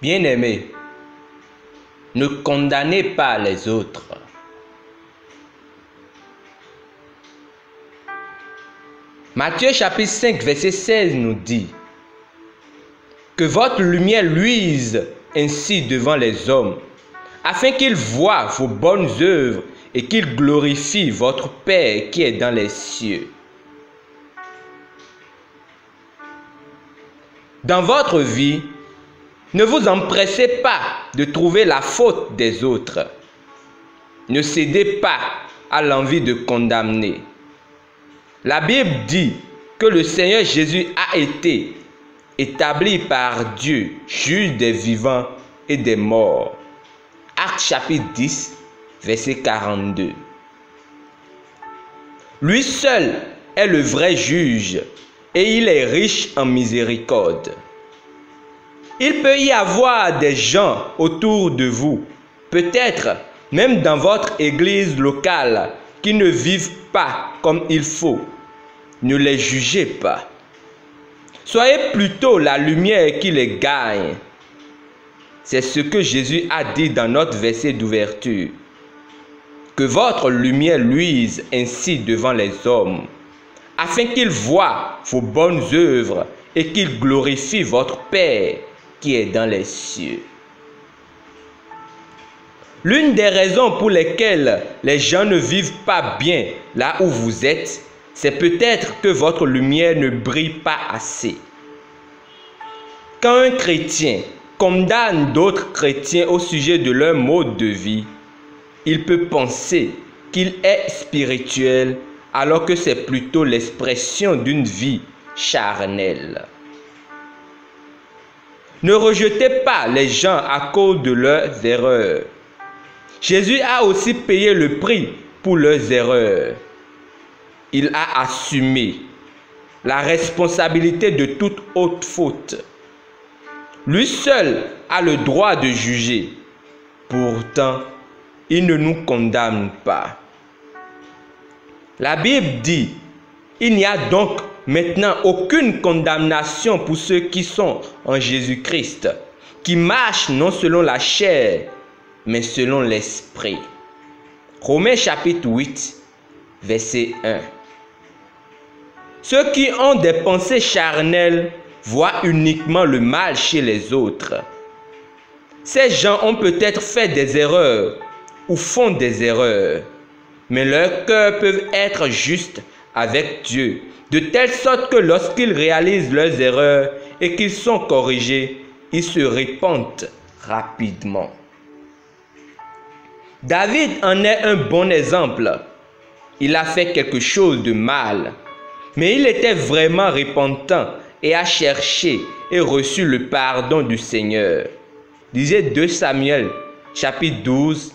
Bien-aimés, ne condamnez pas les autres. Matthieu chapitre 5, verset 16 nous dit que votre lumière luise ainsi devant les hommes, afin qu'ils voient vos bonnes œuvres et qu'ils glorifient votre Père qui est dans les cieux. Dans votre vie, ne vous empressez pas de trouver la faute des autres. Ne cédez pas à l'envie de condamner. La Bible dit que le Seigneur Jésus a été établi par Dieu, juge des vivants et des morts. Actes chapitre 10, verset 42. Lui seul est le vrai juge et il est riche en miséricorde. Il peut y avoir des gens autour de vous, peut-être même dans votre église locale, qui ne vivent pas comme il faut. Ne les jugez pas. Soyez plutôt la lumière qui les gagne. C'est ce que Jésus a dit dans notre verset d'ouverture. Que votre lumière luise ainsi devant les hommes, afin qu'ils voient vos bonnes œuvres et qu'ils glorifient votre Père qui est dans les cieux. L'une des raisons pour lesquelles les gens ne vivent pas bien là où vous êtes, c'est peut-être que votre lumière ne brille pas assez. Quand un chrétien condamne d'autres chrétiens au sujet de leur mode de vie, il peut penser qu'il est spirituel alors que c'est plutôt l'expression d'une vie charnelle. Ne rejetez pas les gens à cause de leurs erreurs. Jésus a aussi payé le prix pour leurs erreurs. Il a assumé la responsabilité de toute haute faute. Lui seul a le droit de juger. Pourtant, il ne nous condamne pas. La Bible dit, il n'y a donc maintenant aucune condamnation pour ceux qui sont en Jésus-Christ, qui marchent non selon la chair, mais selon l'esprit. Romains chapitre 8, verset 1. Ceux qui ont des pensées charnelles voient uniquement le mal chez les autres. Ces gens ont peut-être fait des erreurs ou font des erreurs, mais leurs cœurs peuvent être justes avec Dieu, de telle sorte que lorsqu'ils réalisent leurs erreurs et qu'ils sont corrigés, ils se repentent rapidement. David en est un bon exemple. Il a fait quelque chose de mal, mais il était vraiment repentant et a cherché et reçu le pardon du Seigneur. Lisez 2 Samuel, chapitre 12,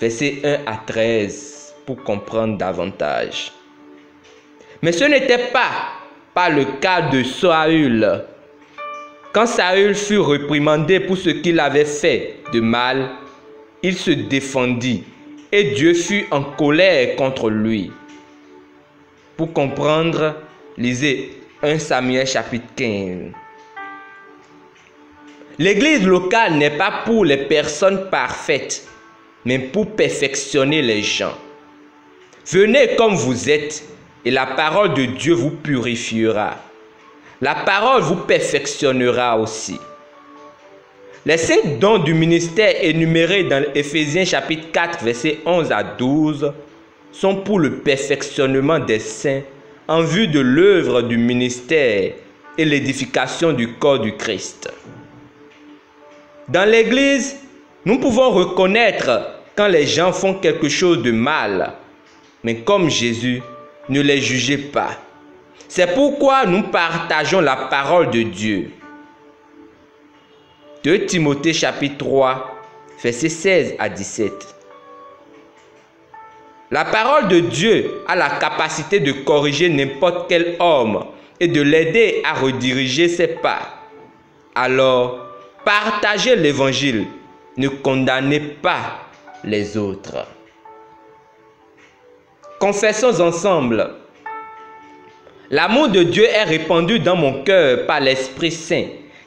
versets 1 à 13, pour comprendre davantage. Mais ce n'était pas le cas de Saül. Quand Saül fut réprimandé pour ce qu'il avait fait de mal, il se défendit et Dieu fut en colère contre lui. Pour comprendre, lisez 1 Samuel chapitre 15. L'église locale n'est pas pour les personnes parfaites, mais pour perfectionner les gens. Venez comme vous êtes et la parole de Dieu vous purifiera. La parole vous perfectionnera aussi. Les 5 dons du ministère énumérés dans Éphésiens chapitre 4, versets 11 à 12 sont pour le perfectionnement des saints en vue de l'œuvre du ministère et l'édification du corps du Christ. Dans l'Église, nous pouvons reconnaître quand les gens font quelque chose de mal, mais comme Jésus, ne les jugez pas. C'est pourquoi nous partageons la parole de Dieu. 2 Timothée chapitre 3, versets 16 à 17. La parole de Dieu a la capacité de corriger n'importe quel homme et de l'aider à rediriger ses pas. Alors, partagez l'évangile, ne condamnez pas les autres. Confessons ensemble. L'amour de Dieu est répandu dans mon cœur par l'Esprit Saint,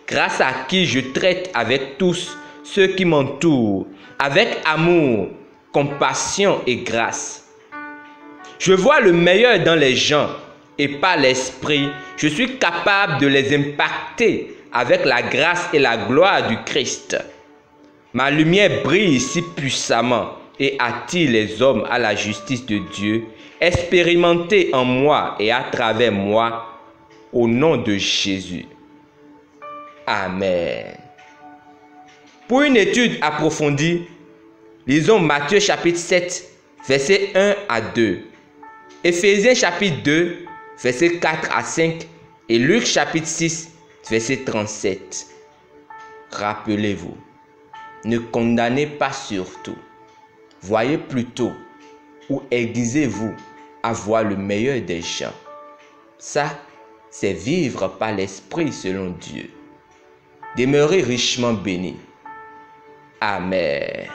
grâce à qui je traite avec tous ceux qui m'entourent, avec amour, compassion et grâce. Je vois le meilleur dans les gens et par l'esprit, je suis capable de les impacter avec la grâce et la gloire du Christ. Ma lumière brille si puissamment et attire les hommes à la justice de Dieu, expérimentée en moi et à travers moi, au nom de Jésus. Amen. Pour une étude approfondie, lisons Matthieu chapitre 7, versets 1 à 2, Éphésiens chapitre 2, versets 4 à 5 et Luc chapitre 6, verset 37. Rappelez-vous, ne condamnez pas surtout, voyez plutôt ou aiguisez-vous à voir le meilleur des gens. Ça, c'est vivre par l'Esprit selon Dieu. Demeurez richement bénis. Amen.